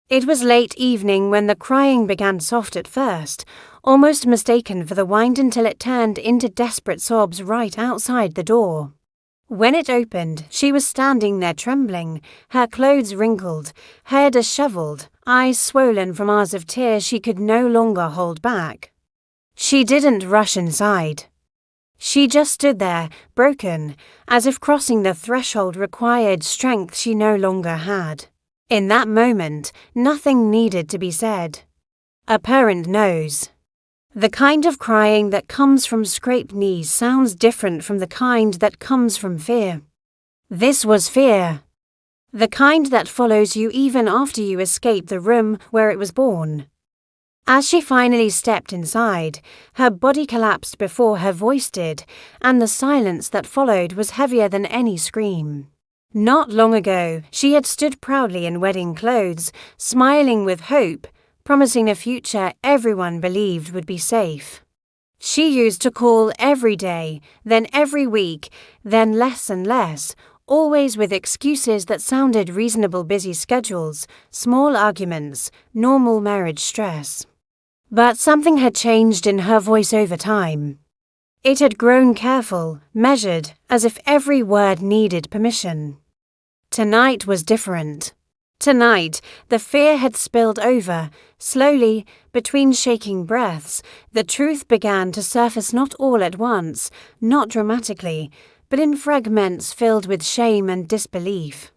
It was late evening when the crying began soft at first, almost mistaken for the wind until it turned into desperate sobs right outside the door. When it opened, she was standing there trembling, her clothes wrinkled, hair disheveled, eyes swollen from hours of tears she could no longer hold back. She didn't rush inside. She just stood there, broken, as if crossing the threshold required strength she no longer had. In that moment, nothing needed to be said. A parent knows. The kind of crying that comes from scraped knees sounds different from the kind that comes from fear. This was fear. The kind that follows you even after you escape the room where it was born. As she finally stepped inside, her body collapsed before her voice did, and the silence that followed was heavier than any scream. Not long ago, she had stood proudly in wedding clothes, smiling with hope, promising a future everyone believed would be safe. She used to call every day, then every week, then less and less, always with excuses that sounded reasonable: busy schedules, small arguments, normal marriage stress. But something had changed in her voice over time. It had grown careful, measured, as if every word needed permission. Tonight was different. Tonight, the fear had spilled over. Slowly, between shaking breaths, the truth began to surface, not all at once, not dramatically, but in fragments filled with shame and disbelief.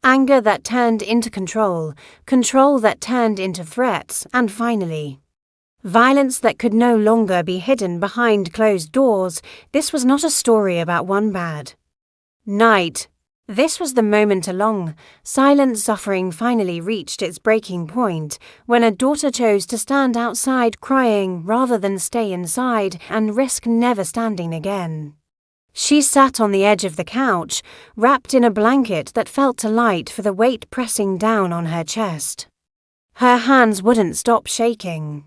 Anger that turned into control, control that turned into threats, and finally, violence that could no longer be hidden behind closed doors. This was not a story about one bad night. This was the moment a long, silent suffering finally reached its breaking point, when a daughter chose to stand outside crying rather than stay inside and risk never standing again. She sat on the edge of the couch, wrapped in a blanket that felt too light for the weight pressing down on her chest. Her hands wouldn't stop shaking.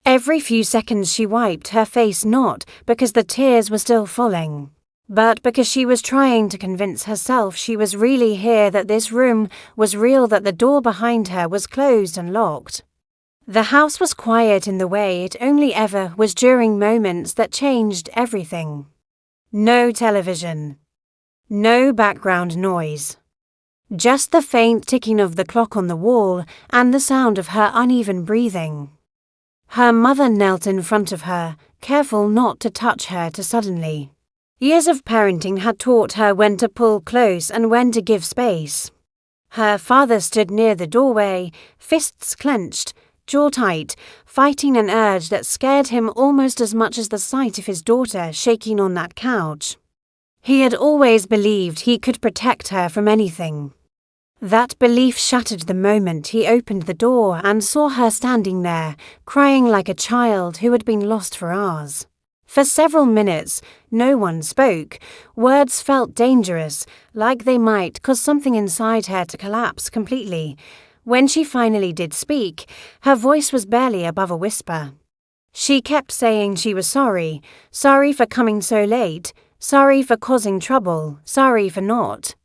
Every few seconds she wiped her face, not because the tears were still falling, but because she was trying to convince herself she was really here, that this room was real, that the door behind her was closed and locked. The house was quiet in the way it only ever was during moments that changed everything. No television. No background noise. Just the faint ticking of the clock on the wall and the sound of her uneven breathing. Her mother knelt in front of her, careful not to touch her too suddenly. Years of parenting had taught her when to pull close and when to give space. Her father stood near the doorway, fists clenched, jaw tight, fighting an urge that scared him almost as much as the sight of his daughter shaking on that couch. He had always believed he could protect her from anything. That belief shattered the moment he opened the door and saw her standing there, crying like a child who had been lost for hours. For several minutes, no one spoke. Words felt dangerous, like they might cause something inside her to collapse completely. When she finally did speak, her voice was barely above a whisper. She kept saying she was sorry for coming so late, sorry for causing trouble, sorry for not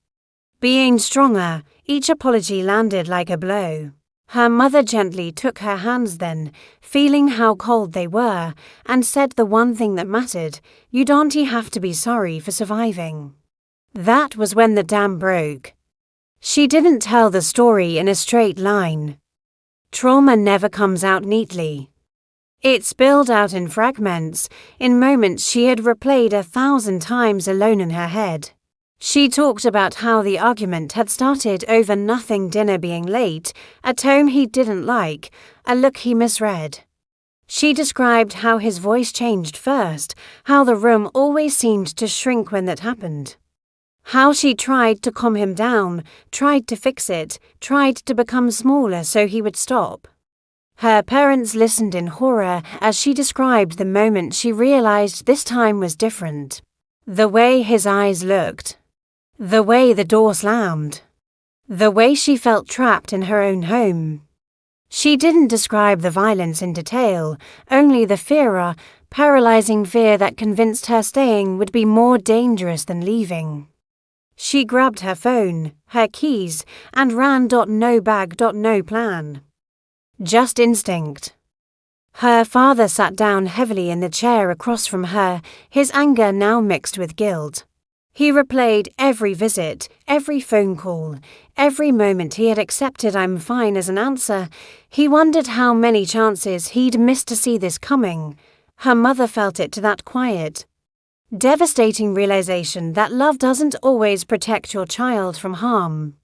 being stronger. Each apology landed like a blow. Her mother gently took her hands then, feeling how cold they were, and said the one thing that mattered: "You'd Auntie have to be sorry for surviving." That was when the dam broke. She didn't tell the story in a straight line. Trauma never comes out neatly. It spilled out in fragments, in moments she had replayed 1,000 times alone in her head. She talked about how the argument had started over nothing, dinner being late, a tone he didn't like, a look he misread. She described how his voice changed first, how the room always seemed to shrink when that happened. How she tried to calm him down, tried to fix it, tried to become smaller so he would stop. Her parents listened in horror as she described the moment she realized this time was different. The way his eyes looked. The way the door slammed. The way she felt trapped in her own home. She didn't describe the violence in detail, only the fear, paralyzing fear that convinced her staying would be more dangerous than leaving. She grabbed her phone, her keys, and ran. No bag. No plan. Just instinct. Her father sat down heavily in the chair across from her, his anger now mixed with guilt. He replayed every visit, every phone call, every moment he had accepted "I'm fine" as an answer. He wondered how many chances he'd missed to see this coming. Her mother felt it to that quiet, devastating realization that love doesn't always protect your child from harm.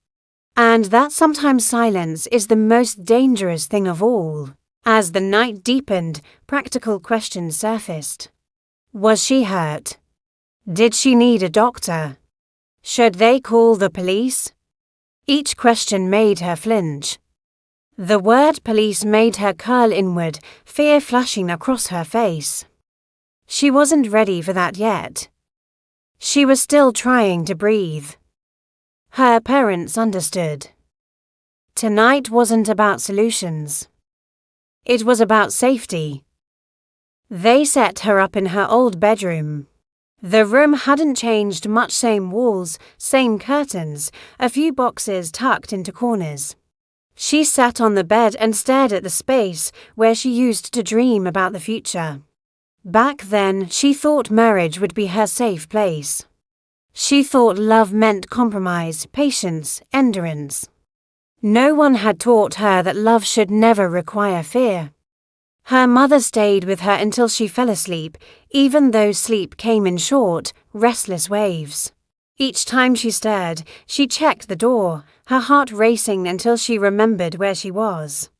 And that sometimes silence is the most dangerous thing of all. As the night deepened, practical questions surfaced. Was she hurt? Did she need a doctor? Should they call the police? Each question made her flinch. The word police made her curl inward, fear flashing across her face. She wasn't ready for that yet. She was still trying to breathe. Her parents understood. Tonight wasn't about solutions. It was about safety. They set her up in her old bedroom. The room hadn't changed much, same walls, same curtains, a few boxes tucked into corners. She sat on the bed and stared at the space where she used to dream about the future. Back then, she thought marriage would be her safe place. She thought love meant compromise, patience, endurance. No one had taught her that love should never require fear. Her mother stayed with her until she fell asleep, even though sleep came in short, restless waves. Each time she stirred, she checked the door, her heart racing until she remembered where she was.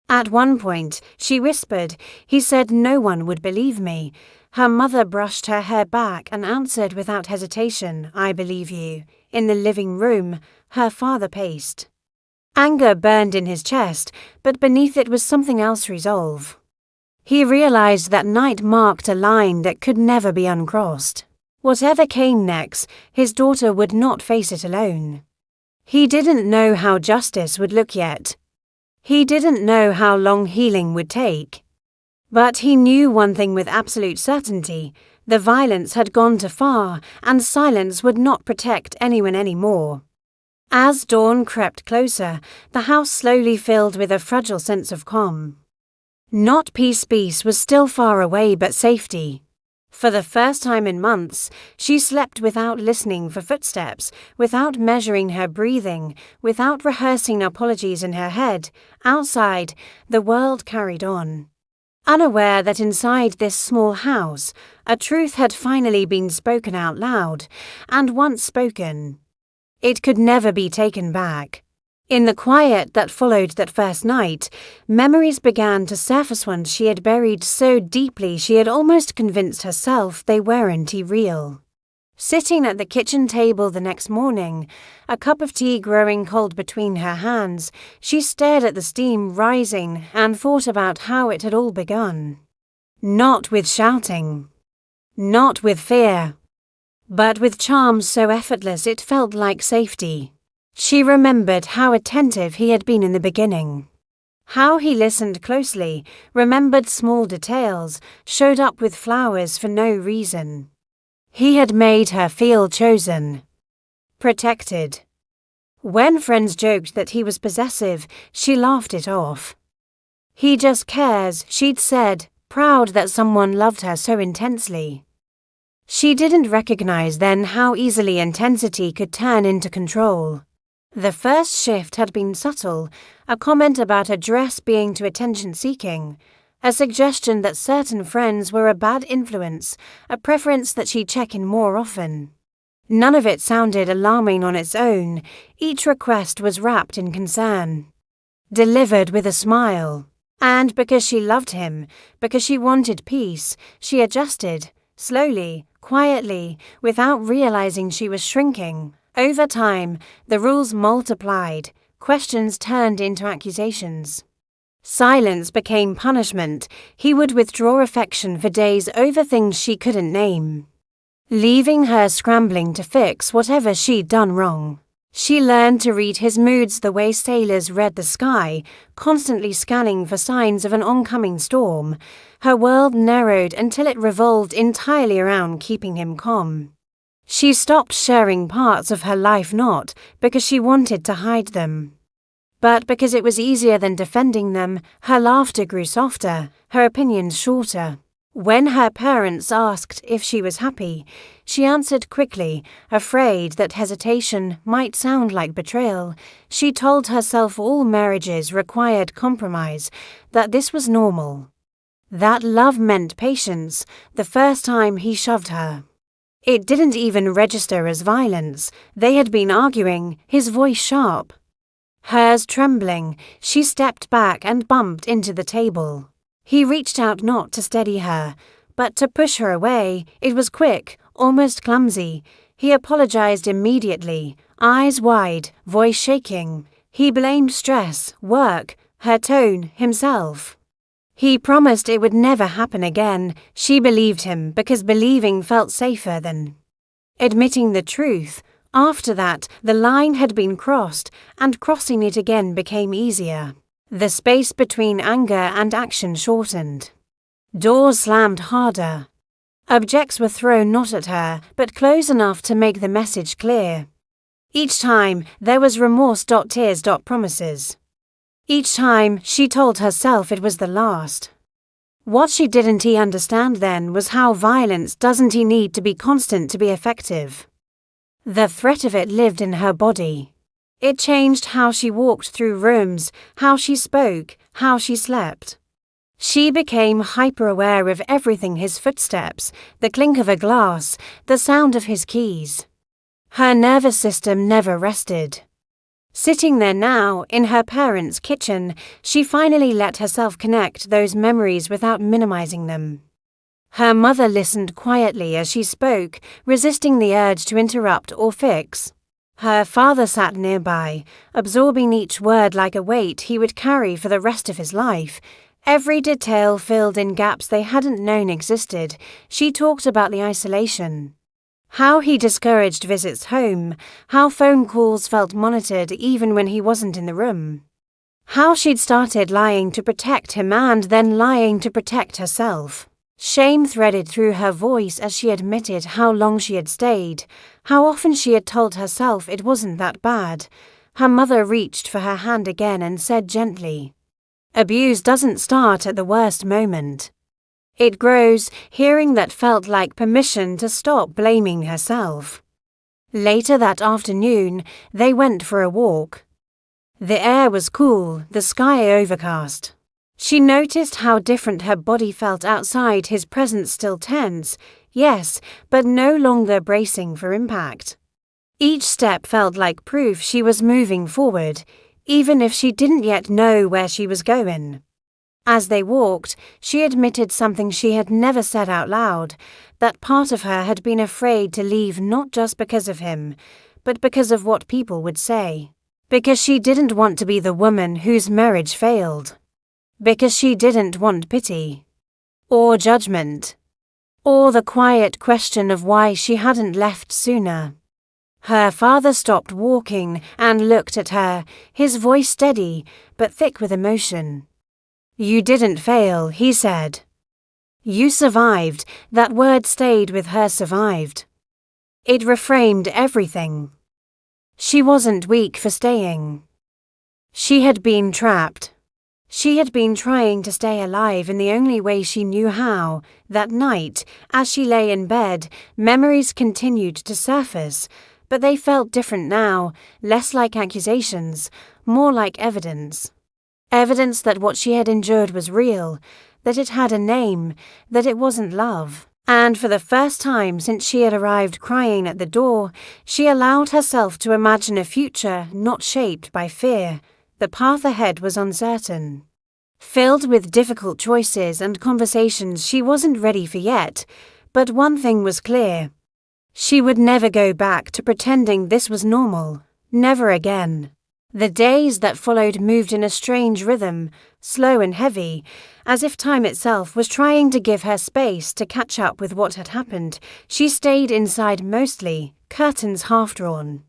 At one point, she whispered, "He said no one would believe me." Her mother brushed her hair back and answered without hesitation, "I believe you." In the living room, her father paced. Anger burned in his chest, but beneath it was something else: resolve. He realized that night marked a line that could never be uncrossed. Whatever came next, his daughter would not face it alone. He didn't know how justice would look yet. He didn't know how long healing would take. But he knew one thing with absolute certainty: the violence had gone too far, and silence would not protect anyone anymore. As dawn crept closer, the house slowly filled with a fragile sense of calm. Not peace was still far away, but safety. For the first time in months, she slept without listening for footsteps, without measuring her breathing, without rehearsing apologies in her head. Outside, the world carried on. Unaware that inside this small house, a truth had finally been spoken out loud, and once spoken, it could never be taken back. In the quiet that followed that first night, memories began to surface, ones she had buried so deeply she had almost convinced herself they weren't real. Sitting at the kitchen table the next morning, a cup of tea growing cold between her hands, she stared at the steam rising and thought about how it had all begun. Not with shouting, not with fear, but with charm so effortless it felt like safety. She remembered how attentive he had been in the beginning. How he listened closely, remembered small details, showed up with flowers for no reason. He had made her feel chosen, protected. When friends joked that he was possessive, she laughed it off. "He just cares," she'd said, proud that someone loved her so intensely. She didn't recognize then how easily intensity could turn into control. The first shift had been subtle, a comment about her dress being too attention-seeking, a suggestion that certain friends were a bad influence, a preference that she'd check in more often. None of it sounded alarming on its own. Each request was wrapped in concern, delivered with a smile. And because she loved him, because she wanted peace, she adjusted, slowly, quietly, without realizing she was shrinking. Over time, the rules multiplied, questions turned into accusations. Silence became punishment. He would withdraw affection for days over things she couldn't name, leaving her scrambling to fix whatever she'd done wrong. She learned to read his moods the way sailors read the sky, constantly scanning for signs of an oncoming storm. Her world narrowed until it revolved entirely around keeping him calm. She stopped sharing parts of her life not because she wanted to hide them, but because it was easier than defending them. Her laughter grew softer, her opinions shorter. When her parents asked if she was happy, she answered quickly, afraid that hesitation might sound like betrayal. She told herself all marriages required compromise, that this was normal. That love meant patience the first time he shoved her. It didn't even register as violence. They had been arguing, his voice sharp. Hers trembling, she stepped back and bumped into the table. He reached out not to steady her, but to push her away. It was quick, almost clumsy. He apologized immediately, eyes wide, voice shaking. He blamed stress, work, her tone, himself. He promised it would never happen again. She believed him because believing felt safer than admitting the truth. After that, the line had been crossed, and crossing it again became easier. The space between anger and action shortened. Doors slammed harder. Objects were thrown not at her, but close enough to make the message clear. Each time, there was remorse. Tears. Promises. Each time, she told herself it was the last. What she didn't understand then was how violence doesn't need to be constant to be effective. The threat of it lived in her body. It changed how she walked through rooms, how she spoke, how she slept. She became hyper-aware of everything: his footsteps, the clink of a glass, the sound of his keys. Her nervous system never rested. Sitting there now, in her parents' kitchen, she finally let herself connect those memories without minimizing them. Her mother listened quietly as she spoke, resisting the urge to interrupt or fix. Her father sat nearby, absorbing each word like a weight he would carry for the rest of his life. Every detail filled in gaps they hadn't known existed. She talked about the isolation. How he discouraged visits home, how phone calls felt monitored even when he wasn't in the room. How she'd started lying to protect him and then lying to protect herself. Shame threaded through her voice as she admitted how long she had stayed, how often she had told herself it wasn't that bad. Her mother reached for her hand again and said gently, "Abuse doesn't start at the worst moment. It grows." Hearing that felt like permission to stop blaming herself. Later that afternoon, they went for a walk. The air was cool, the sky overcast. She noticed how different her body felt outside, his presence still tense, yes, but no longer bracing for impact. Each step felt like proof she was moving forward, even if she didn't yet know where she was going. As they walked, she admitted something she had never said out loud, that part of her had been afraid to leave, not just because of him, but because of what people would say. Because she didn't want to be the woman whose marriage failed. Because she didn't want pity, or judgment, or the quiet question of why she hadn't left sooner. Her father stopped walking and looked at her, his voice steady but thick with emotion. "You didn't fail," he said. "You survived." That word stayed with her, survived. It reframed everything. She wasn't weak for staying. She had been trapped. She had been trying to stay alive in the only way she knew how. That night, as she lay in bed, memories continued to surface, but they felt different now, less like accusations, more like evidence. Evidence that what she had endured was real, that it had a name, that it wasn't love. And for the first time since she had arrived crying at the door, she allowed herself to imagine a future not shaped by fear. The path ahead was uncertain, filled with difficult choices and conversations she wasn't ready for yet, but one thing was clear. She would never go back to pretending this was normal, never again. The days that followed moved in a strange rhythm, slow and heavy, as if time itself was trying to give her space to catch up with what had happened. She stayed inside mostly, curtains half drawn.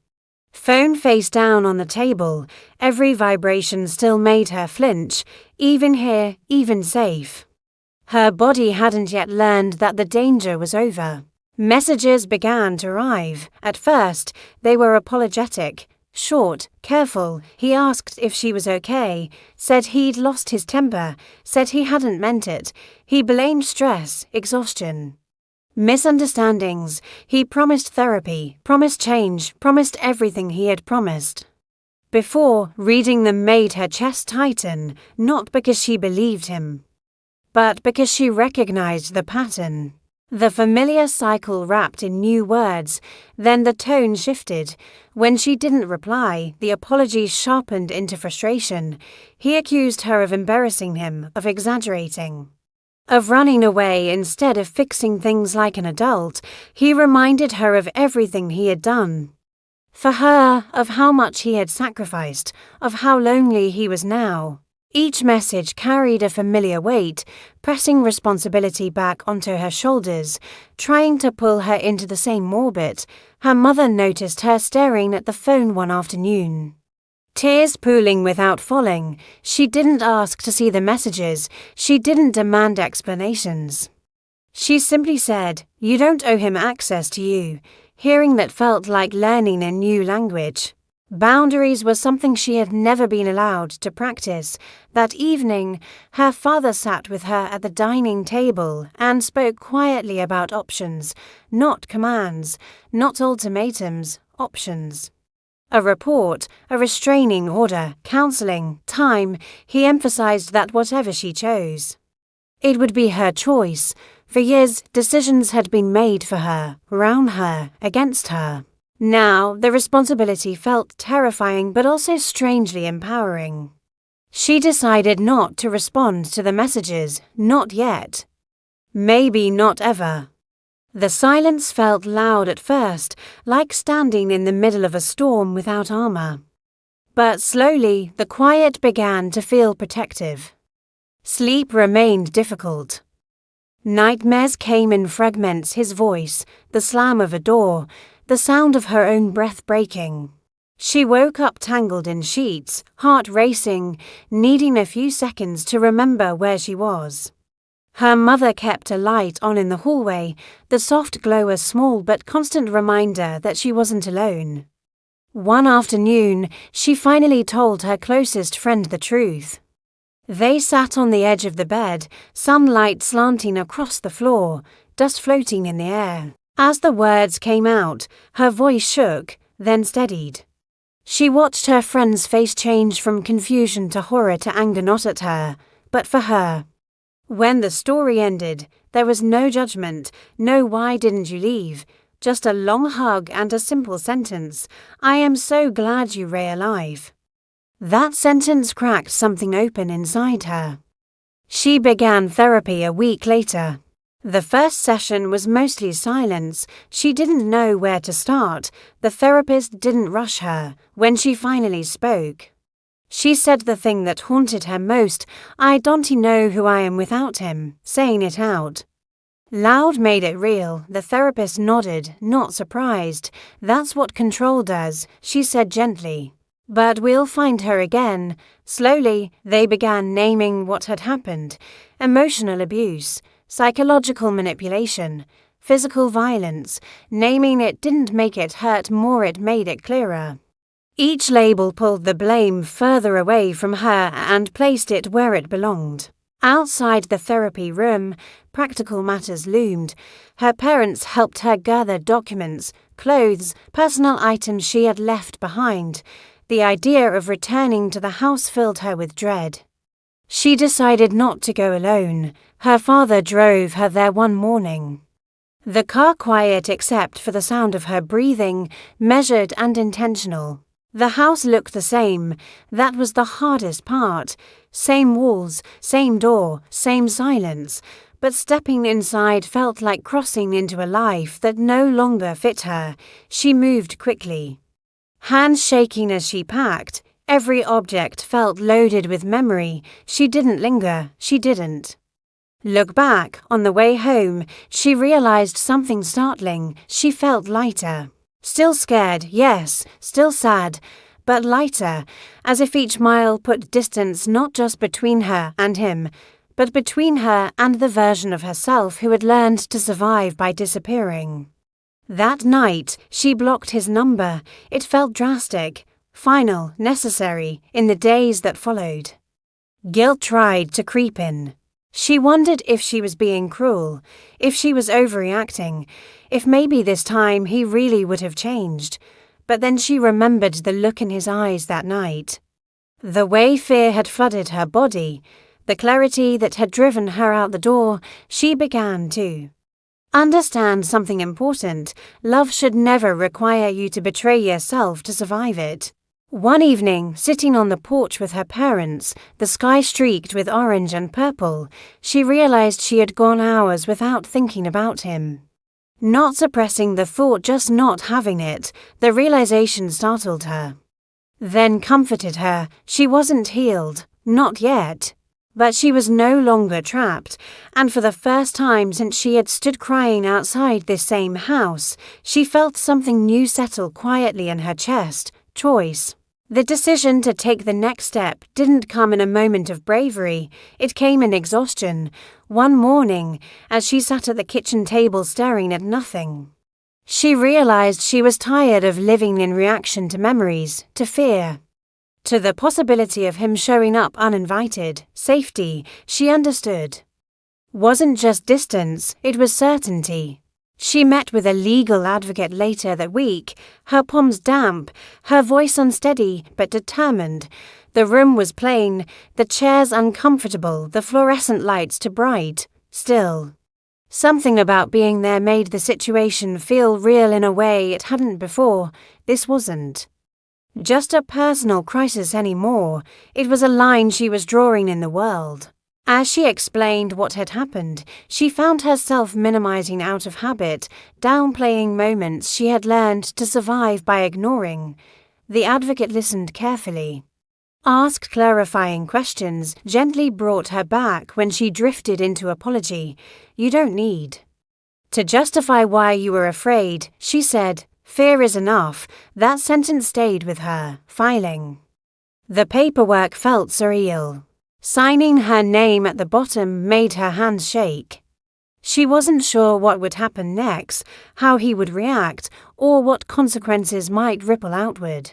Phone face down on the table, every vibration still made her flinch, even here, even safe. Her body hadn't yet learned that the danger was over. Messages began to arrive. At first, they were apologetic, short, careful. He asked if she was okay, said he'd lost his temper, said he hadn't meant it. He blamed stress, exhaustion. Misunderstandings. He promised therapy, promised change, promised everything he had promised. Before, reading them made her chest tighten, not because she believed him, but because she recognized the pattern. The familiar cycle wrapped in new words, then the tone shifted. When she didn't reply, the apologies sharpened into frustration. He accused her of embarrassing him, of exaggerating, of running away instead of fixing things like an adult. He reminded her of everything he had done for her, of how much he had sacrificed, of how lonely he was now. Each message carried a familiar weight, pressing responsibility back onto her shoulders, trying to pull her into the same orbit. Her mother noticed her staring at the phone one afternoon, tears pooling without falling. She didn't ask to see the messages. She didn't demand explanations. She simply said, "You don't owe him access to you." Hearing that felt like learning a new language. Boundaries were something she had never been allowed to practice. That evening, her father sat with her at the dining table and spoke quietly about options, not commands, not ultimatums, options. A report, a restraining order, counseling, time. He emphasized that whatever she chose, it would be her choice. For years, decisions had been made for her, around her, against her. Now, the responsibility felt terrifying but also strangely empowering. She decided not to respond to the messages, not yet. Maybe not ever. The silence felt loud at first, like standing in the middle of a storm without armor. But slowly, the quiet began to feel protective. Sleep remained difficult. Nightmares came in fragments, his voice, the slam of a door, the sound of her own breath breaking. She woke up tangled in sheets, heart racing, needing a few seconds to remember where she was. Her mother kept a light on in the hallway, the soft glow a small but constant reminder that she wasn't alone. One afternoon, she finally told her closest friend the truth. They sat on the edge of the bed, sunlight slanting across the floor, dust floating in the air. As the words came out, her voice shook, then steadied. She watched her friend's face change from confusion to horror to anger, not at her, but for her. When the story ended, there was no judgment, no "why didn't you leave?" Just a long hug and a simple sentence, "I am so glad you were alive." That sentence cracked something open inside her. She began therapy a week later. The first session was mostly silence. She didn't know where to start. The therapist didn't rush her. When she finally spoke, she said the thing that haunted her most, "I don't know who I am without him," saying it out loud made it real. The therapist nodded, not surprised. "That's what control does," she said gently. "But we'll find her again." Slowly, they began naming what had happened: emotional abuse, psychological manipulation, physical violence. Naming it didn't make it hurt more, it made it clearer. Each label pulled the blame further away from her and placed it where it belonged. Outside the therapy room, practical matters loomed. Her parents helped her gather documents, clothes, personal items she had left behind. The idea of returning to the house filled her with dread. She decided not to go alone. Her father drove her there one morning. The car quiet except for the sound of her breathing, measured and intentional. The house looked the same. That was the hardest part. Same walls, same door, same silence. But stepping inside felt like crossing into a life that no longer fit her. She moved quickly, hands shaking as she packed. Every object felt loaded with memory. She didn't linger. She didn't look back. On the way home, she realized something startling. She felt lighter. Still scared, yes, still sad, but lighter, as if each mile put distance not just between her and him, but between her and the version of herself who had learned to survive by disappearing. That night, she blocked his number. It felt drastic, final, necessary, in the days that followed. Guilt tried to creep in. She wondered if she was being cruel, if she was overreacting, if maybe this time he really would have changed. But then she remembered the look in his eyes that night. The way fear had flooded her body, the clarity that had driven her out the door. She began to understand something important. Love should never require you to betray yourself to survive it. One evening, sitting on the porch with her parents, the sky streaked with orange and purple, she realized she had gone hours without thinking about him. Not suppressing the thought, just not having it, the realization startled her. Then comforted her. She wasn't healed, not yet. But she was no longer trapped, and for the first time since she had stood crying outside this same house, she felt something new settle quietly in her chest. Choice. The decision to take the next step didn't come in a moment of bravery, it came in exhaustion. One morning, as she sat at the kitchen table staring at nothing, she realized she was tired of living in reaction to memories, to fear, to the possibility of him showing up uninvited. Safety, she understood, wasn't just distance, it was certainty. She met with a legal advocate later that week, her palms damp, her voice unsteady but determined. The room was plain, the chairs uncomfortable, the fluorescent lights too bright. Still, something about being there made the situation feel real in a way it hadn't before. This wasn't just a personal crisis anymore, it was a line she was drawing in the world. As she explained what had happened, she found herself minimizing out of habit, downplaying moments she had learned to survive by ignoring. The advocate listened carefully, asked clarifying questions, gently brought her back when she drifted into apology. You don't need to justify why you were afraid, she said. Fear is enough. That sentence stayed with her. Filing the paperwork felt surreal. Signing her name at the bottom made her hands shake. She wasn't sure what would happen next, how he would react, or what consequences might ripple outward.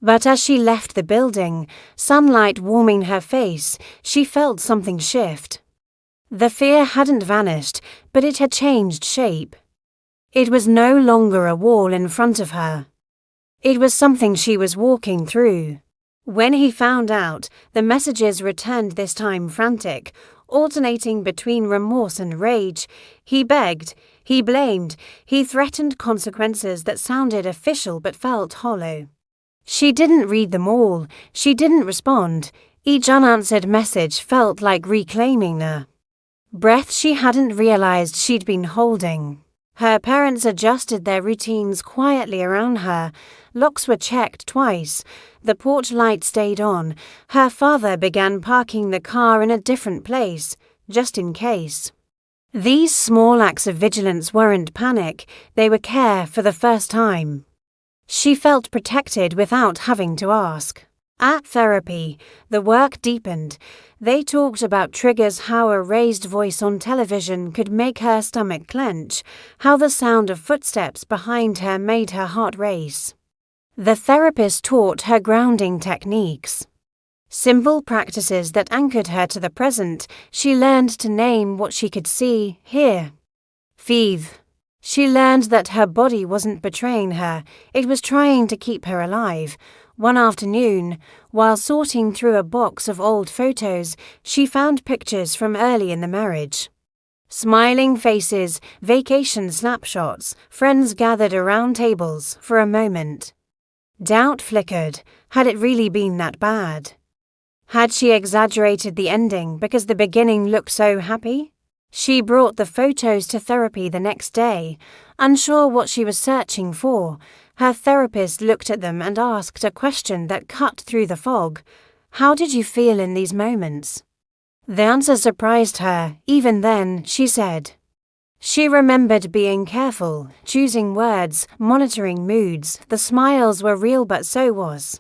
But as she left the building, sunlight warming her face, she felt something shift. The fear hadn't vanished, but it had changed shape. It was no longer a wall in front of her. It was something she was walking through. When he found out, the messages returned, this time frantic, alternating between remorse and rage. He begged, he blamed, he threatened consequences that sounded official but felt hollow. She didn't read them all, she didn't respond. Each unanswered message felt like reclaiming a breath she hadn't realized she'd been holding. Her parents adjusted their routines quietly around her. Locks were checked twice. The porch light stayed on. Her father began parking the car in a different place, just in case. These small acts of vigilance weren't panic, they were care for the first time. She felt protected without having to ask. At therapy, the work deepened. They talked about triggers, how a raised voice on television could make her stomach clench, how the sound of footsteps behind her made her heart race. The therapist taught her grounding techniques. Simple practices that anchored her to the present. She learned to name what she could see, hear, feel. She learned that her body wasn't betraying her, it was trying to keep her alive. One afternoon, while sorting through a box of old photos, she found pictures from early in the marriage. Smiling faces, vacation snapshots, friends gathered around tables for a moment. Doubt flickered. Had it really been that bad? Had she exaggerated the ending because the beginning looked so happy? She brought the photos to therapy the next day, unsure what she was searching for. Her therapist looked at them and asked a question that cut through the fog. How did you feel in these moments? The answer surprised her. Even then, she said. She remembered being careful, choosing words, monitoring moods. The smiles were real, but so was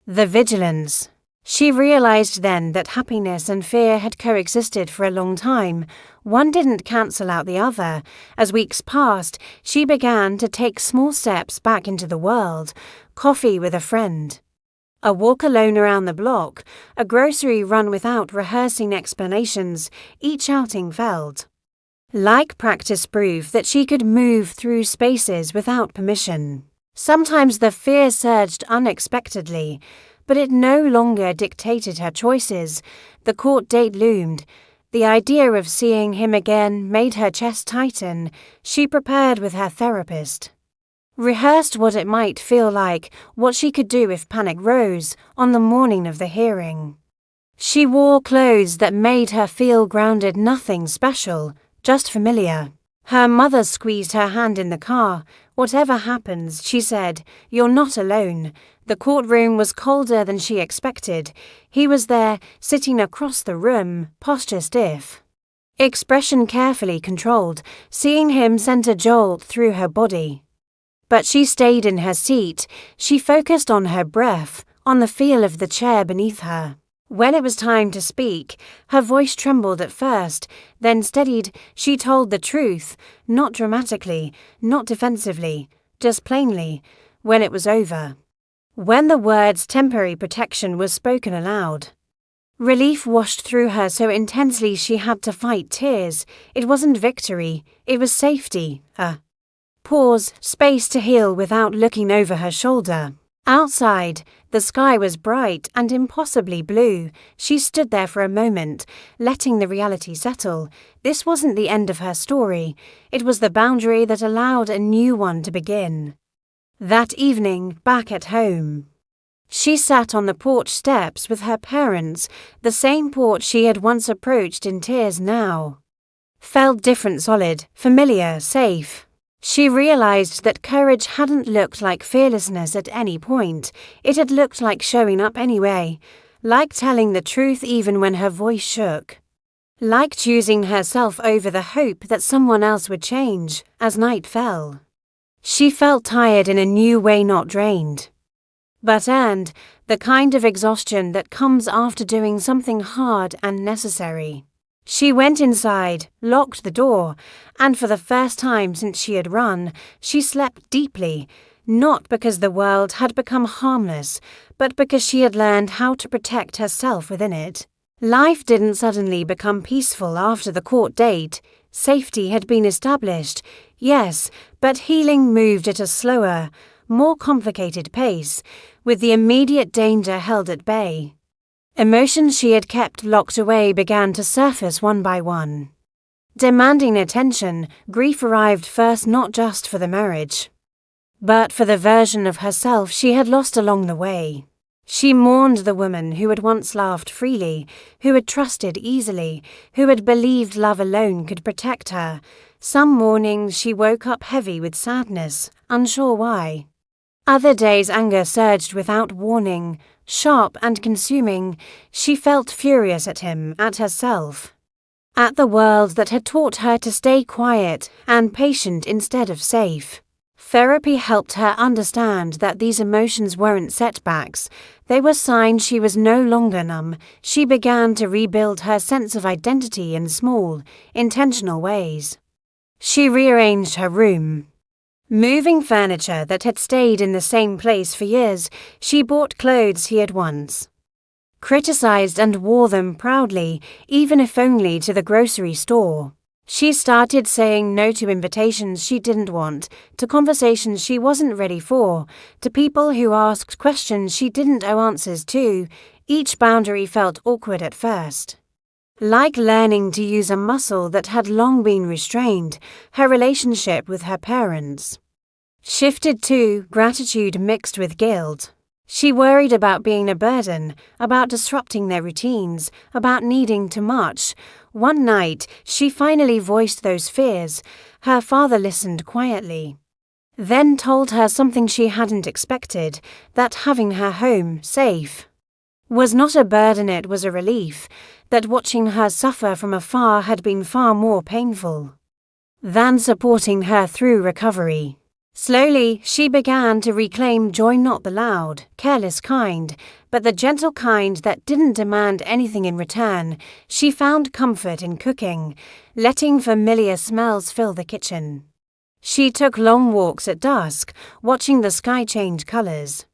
the vigilance. She realized then that happiness and fear had coexisted for a long time. One didn't cancel out the other. As weeks passed, she began to take small steps back into the world. Coffee with a friend, a walk alone around the block, a grocery run without rehearsing explanations, each outing felt like practice proof that she could move through spaces without permission. Sometimes the fear surged unexpectedly, but it no longer dictated her choices. The court date loomed. The idea of seeing him again made her chest tighten. She prepared with her therapist, rehearsed what it might feel like, what she could do if panic rose on the morning of the hearing. She wore clothes that made her feel grounded, nothing special, just familiar. Her mother squeezed her hand in the car. "Whatever happens," she said, "you're not alone." The courtroom was colder than she expected. He was there, sitting across the room, posture stiff, expression carefully controlled. Seeing him sent a jolt through her body. But she stayed in her seat. She focused on her breath, on the feel of the chair beneath her. When it was time to speak, her voice trembled at first, then steadied. She told the truth, not dramatically, not defensively, just plainly. When it was over, when the words temporary protection was spoken aloud, relief washed through her so intensely she had to fight tears. It wasn't victory, it was safety. A pause, space to heal without looking over her shoulder. Outside, the sky was bright and impossibly blue. She stood there for a moment, letting the reality settle. This wasn't the end of her story. It was the boundary that allowed a new one to begin. That evening, back at home, she sat on the porch steps with her parents. The same porch she had once approached in tears now felt different, solid, familiar, safe. She realized that courage hadn't looked like fearlessness at any point. It had looked like showing up anyway, like telling the truth even when her voice shook, like choosing herself over the hope that someone else would change. As night fell, she felt tired in a new way, not drained, but earned, the kind of exhaustion that comes after doing something hard and necessary. She went inside, locked the door, and for the first time since she had run, she slept deeply, not because the world had become harmless, but because she had learned how to protect herself within it. Life didn't suddenly become peaceful after the court date. Safety had been established, yes, but healing moved at a slower, more complicated pace, with the immediate danger held at bay. Emotions she had kept locked away began to surface one by one, demanding attention. Grief arrived first, not just for the marriage, but for the version of herself she had lost along the way. She mourned the woman who had once laughed freely, who had trusted easily, who had believed love alone could protect her. Some mornings she woke up heavy with sadness, unsure why. Other days anger surged without warning, sharp and consuming. She felt furious at him, at herself, at the world that had taught her to stay quiet and patient instead of safe. Therapy helped her understand that these emotions weren't setbacks. They were signs she was no longer numb. She began to rebuild her sense of identity in small, intentional ways. She rearranged her room, moving furniture that had stayed in the same place for years. She bought clothes he had once criticized and wore them proudly, even if only to the grocery store. She started saying no to invitations she didn't want, to conversations she wasn't ready for, to people who asked questions she didn't owe answers to. Each boundary felt awkward at first, like learning to use a muscle that had long been restrained. Her relationship with her parents shifted too, gratitude mixed with guilt. She worried about being a burden, about disrupting their routines, about needing too much. One night, she finally voiced those fears. Her father listened quietly, then told her something she hadn't expected, that having her home safe was not a burden, it was a relief, that watching her suffer from afar had been far more painful than supporting her through recovery. Slowly, she began to reclaim joy, not the loud, careless kind, but the gentle kind that didn't demand anything in return. She found comfort in cooking, letting familiar smells fill the kitchen. She took long walks at dusk, watching the sky change colors,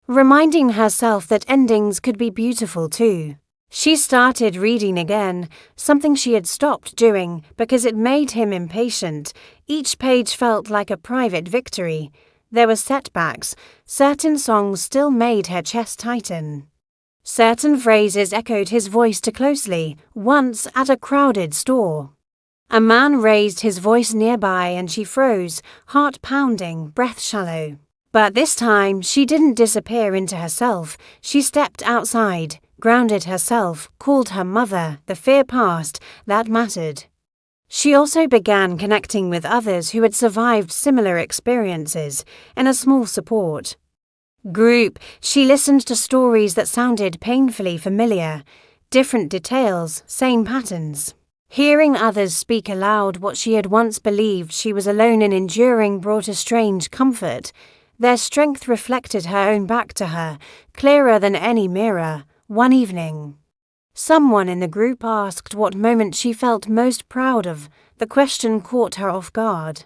reminding herself that endings could be beautiful too. She started reading again, something she had stopped doing because it made him impatient. Each page felt like a private victory. There were setbacks. Certain songs still made her chest tighten. Certain phrases echoed his voice too closely. Once, at a crowded store, a man raised his voice nearby and she froze, heart pounding, breath shallow. But this time, she didn't disappear into herself. She stepped outside, grounded herself, called her mother. The fear passed. That mattered. She also began connecting with others who had survived similar experiences in a small support group. She listened to stories that sounded painfully familiar, different details, same patterns. Hearing others speak aloud what she had once believed she was alone in enduring brought a strange comfort. Their strength reflected her own back to her, clearer than any mirror. One evening, someone in the group asked what moment she felt most proud of. The question caught her off guard.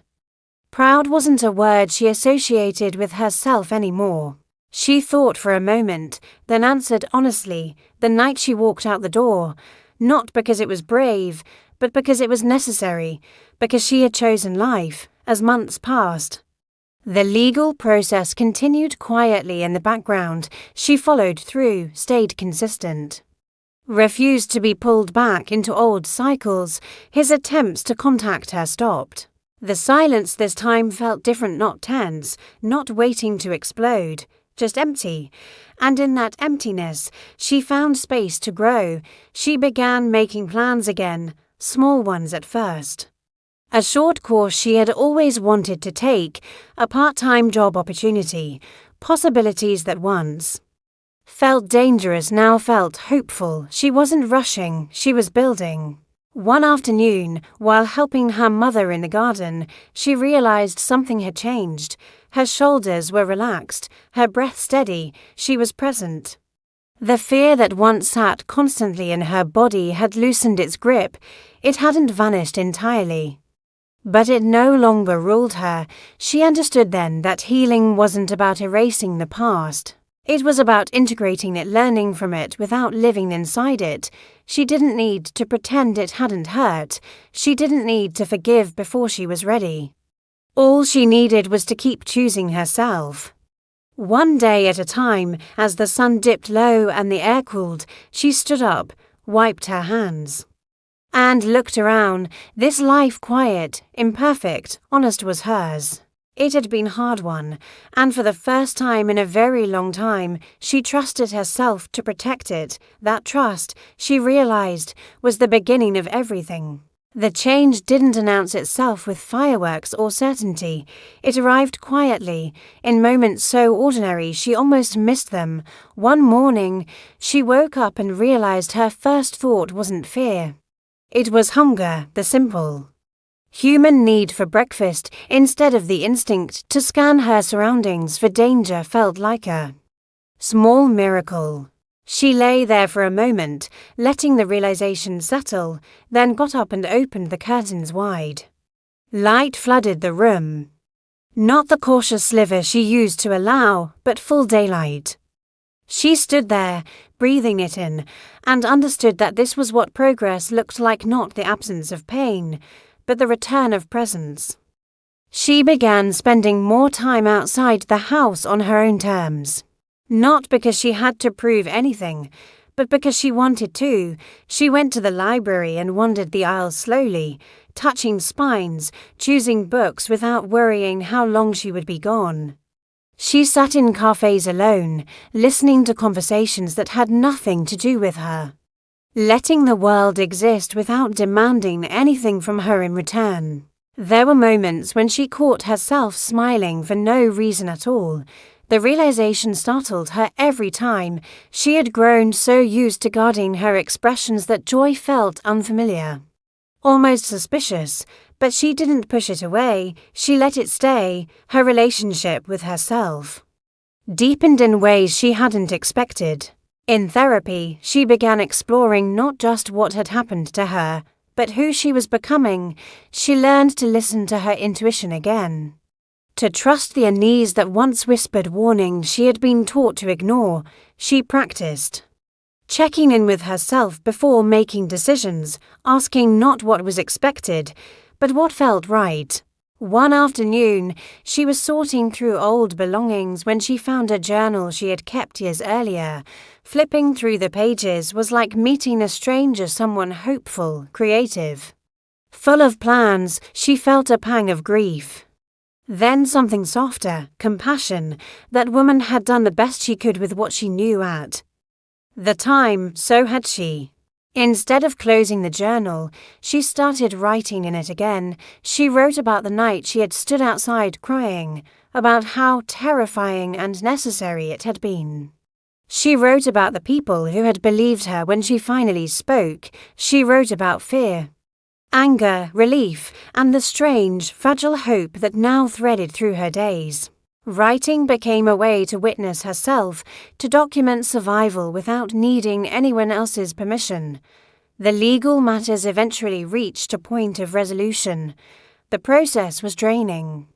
Proud wasn't a word she associated with herself anymore. She thought for a moment, then answered honestly, the night she walked out the door. Not because it was brave, but because it was necessary, because she had chosen life. As months passed, the legal process continued quietly in the background. She followed through, stayed consistent, refused to be pulled back into old cycles. His attempts to contact her stopped. The silence this time felt different, not tense, not waiting to explode, just empty. And in that emptiness, she found space to grow. She began making plans again, small ones at first. A short course she had always wanted to take, a part-time job opportunity. Possibilities that once felt dangerous now felt hopeful. She wasn't rushing, she was building. One afternoon, while helping her mother in the garden, she realized something had changed. Her shoulders were relaxed, her breath steady. She was present. The fear that once sat constantly in her body had loosened its grip. It hadn't vanished entirely, but it no longer ruled her. She understood then that healing wasn't about erasing the past. It was about integrating it, learning from it without living inside it. She didn't need to pretend it hadn't hurt. She didn't need to forgive before she was ready. All she needed was to keep choosing herself. One day at a time, as the sun dipped low and the air cooled, she stood up, wiped her hands, and looked around. This life, quiet, imperfect, honest, was hers. It had been hard won, and for the first time in a very long time, she trusted herself to protect it. That trust, she realized, was the beginning of everything. The change didn't announce itself with fireworks or certainty. It arrived quietly, in moments so ordinary she almost missed them. One morning, she woke up and realized her first thought wasn't fear. It was hunger, the simple human need for breakfast. Instead of the instinct to scan her surroundings for danger felt like a small miracle. She lay there for a moment, letting the realization settle, then got up and opened the curtains wide. Light flooded the room. Not the cautious sliver she used to allow, but full daylight. She stood there, breathing it in, and understood that this was what progress looked like, not the absence of pain, but the return of presence. She began spending more time outside the house on her own terms. Not because she had to prove anything, but because she wanted to. She went to the library and wandered the aisles slowly, touching spines, choosing books without worrying how long she would be gone. She sat in cafes alone, listening to conversations that had nothing to do with her, letting the world exist without demanding anything from her in return. There were moments when she caught herself smiling for no reason at all. The realization startled her every time. She had grown so used to guarding her expressions that joy felt unfamiliar, almost suspicious. But she didn't push it away, she let it stay. Her relationship with herself deepened in ways she hadn't expected. In therapy, she began exploring not just what had happened to her, but who she was becoming. She learned to listen to her intuition again, to trust the unease that once whispered warnings she had been taught to ignore. She practiced checking in with herself before making decisions, asking not what was expected, but what felt right. One afternoon, she was sorting through old belongings when she found a journal she had kept years earlier. Flipping through the pages was like meeting a stranger, someone hopeful, creative. Full of plans, she felt a pang of grief. Then something softer, compassion. That woman had done the best she could with what she knew at the time, so had she. Instead of closing the journal, she started writing in it again. She wrote about the night she had stood outside crying, about how terrifying and necessary it had been. She wrote about the people who had believed her when she finally spoke. She wrote about fear, anger, relief, and the strange, fragile hope that now threaded through her days. Writing became a way to witness herself, to document survival without needing anyone else's permission. The legal matters eventually reached a point of resolution. The process was draining,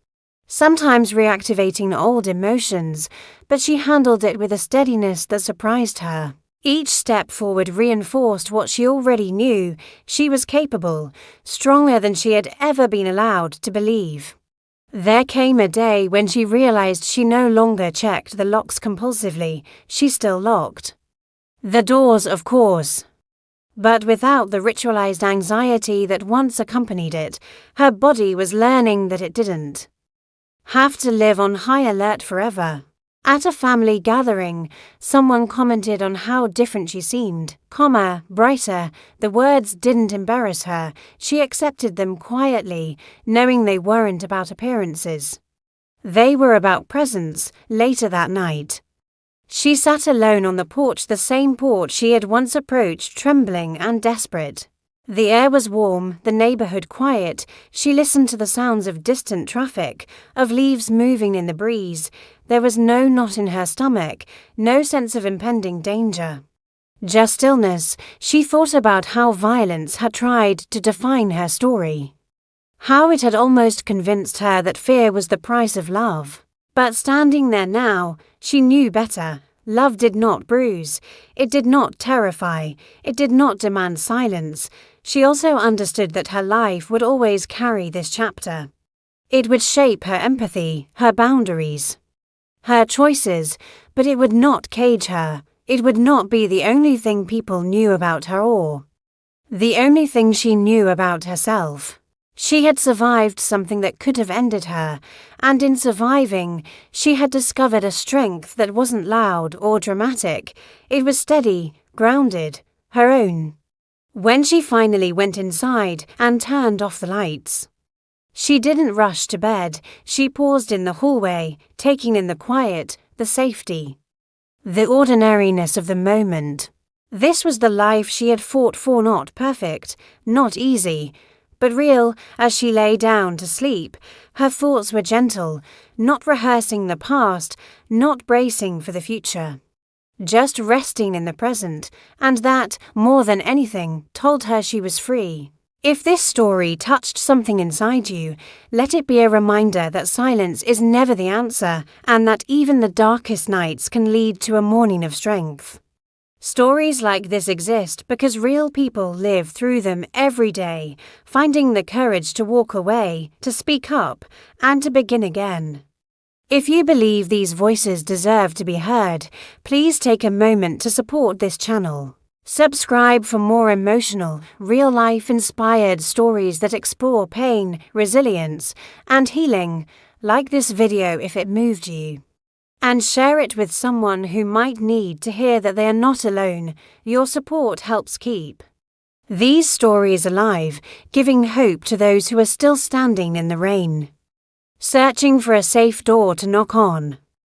sometimes reactivating old emotions, but she handled it with a steadiness that surprised her. Each step forward reinforced what she already knew. She was capable, stronger than she had ever been allowed to believe. There came a day when she realized she no longer checked the locks compulsively. She still locked the doors, of course, but without the ritualized anxiety that once accompanied it. Her body was learning that it didn't have to live on high alert forever. At a family gathering, someone commented on how different she seemed, calmer, brighter. The words didn't embarrass her. She accepted them quietly, knowing they weren't about appearances. They were about presence. Later that night, she sat alone on the porch, the same porch she had once approached, trembling and desperate. The air was warm, the neighborhood quiet. She listened to the sounds of distant traffic, of leaves moving in the breeze. There was no knot in her stomach, no sense of impending danger. Just stillness. She thought about how violence had tried to define her story, how it had almost convinced her that fear was the price of love. But standing there now, she knew better. Love did not bruise. It did not terrify. It did not demand silence. She also understood that her life would always carry this chapter. It would shape her empathy, her boundaries, her choices, but it would not cage her. It would not be the only thing people knew about her or the only thing she knew about herself. She had survived something that could have ended her, and in surviving, she had discovered a strength that wasn't loud or dramatic. It was steady, grounded, her own. When she finally went inside and turned off the lights, she didn't rush to bed. She paused in the hallway, taking in the quiet, the safety, the ordinariness of the moment. This was the life she had fought for, not perfect, not easy, but real. As she lay down to sleep, her thoughts were gentle, not rehearsing the past, not bracing for the future, just resting in the present, and that, more than anything, told her she was free. If this story touched something inside you, let it be a reminder that silence is never the answer, and that even the darkest nights can lead to a morning of strength. Stories like this exist because real people live through them every day, finding the courage to walk away, to speak up, and to begin again. If you believe these voices deserve to be heard, please take a moment to support this channel. Subscribe for more emotional, real-life inspired stories that explore pain, resilience, and healing. Like this video if it moved you, and share it with someone who might need to hear that they are not alone. Your support helps keep these stories alive, giving hope to those who are still standing in the rain, searching for a safe door to knock on.